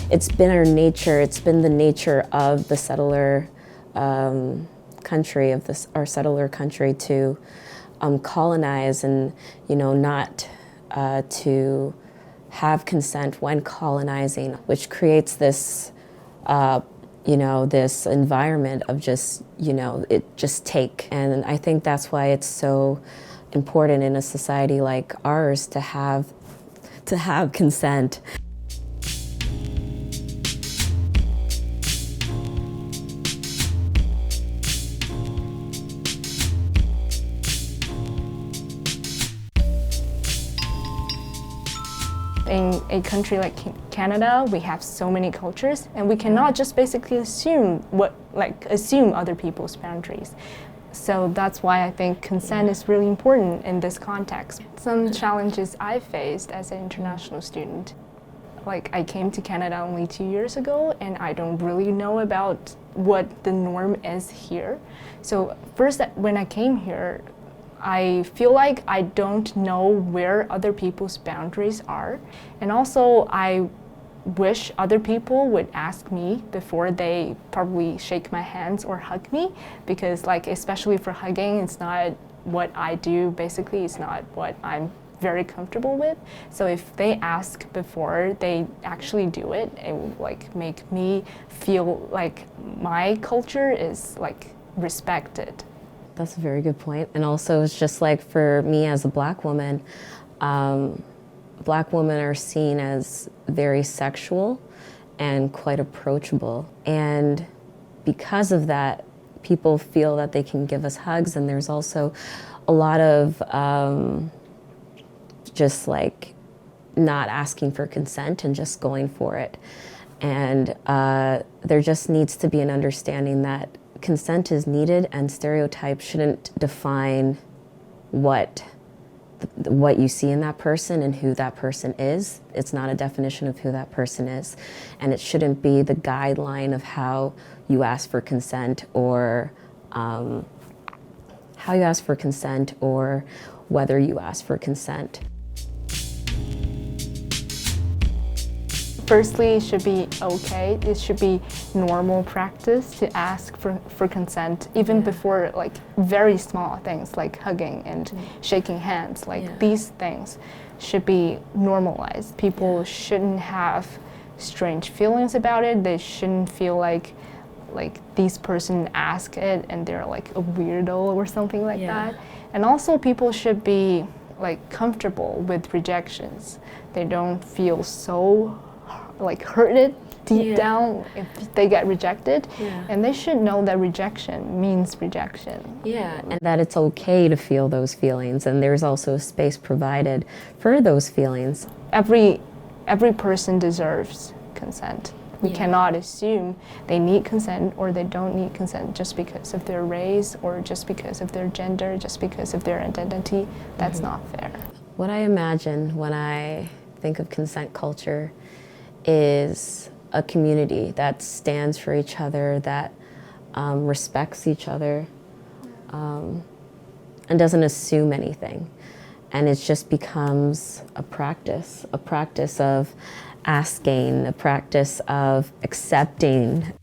it's been our nature, it's been the nature of the settler country, of this, our settler country, to colonize and, not to have consent when colonizing, which creates this, this environment of just, just take. And I think that's why it's so important in a society like ours to have consent. In a country like Canada, we have so many cultures, and we cannot just basically assume other people's boundaries. So that's why I think consent is really important in this context. Some challenges I faced as an international student. I came to Canada only 2 years ago, and I don't really know about what the norm is here. So first, when I came here, I feel like I don't know where other people's boundaries are. And also, I wish other people would ask me before they probably shake my hands or hug me, because especially for hugging, it's not what I do. Basically, it's not what I'm very comfortable with. So if they ask before they actually do it, it will make me feel like my culture is respected. That's a very good point. And also, it's just for me as a Black woman, Black women are seen as very sexual and quite approachable. And because of that, people feel that they can give us hugs. And there's also a lot of just not asking for consent and just going for it. And there just needs to be an understanding that consent is needed, and stereotypes shouldn't define what you see in that person and who that person is. It's not a definition of who that person is, and it shouldn't be the guideline of how you ask for consent, or whether you ask for consent. Firstly, it should be okay. It should be normal practice to ask for consent, even before very small things like hugging and shaking hands. These things should be normalized. People shouldn't have strange feelings about it. They shouldn't feel like these person ask it and they're a weirdo or something like that. And also, people should be comfortable with rejections. They don't feel so hurted deep down if they get rejected, and they should know that rejection means rejection. And that it's okay to feel those feelings, and there's also a space provided for those feelings. Every person deserves consent. We cannot assume they need consent or they don't need consent just because of their race or just because of their gender, just because of their identity. That's not fair. What I imagine when I think of consent culture is a community that stands for each other, that respects each other, and doesn't assume anything. And it just becomes a practice of asking, a practice of accepting.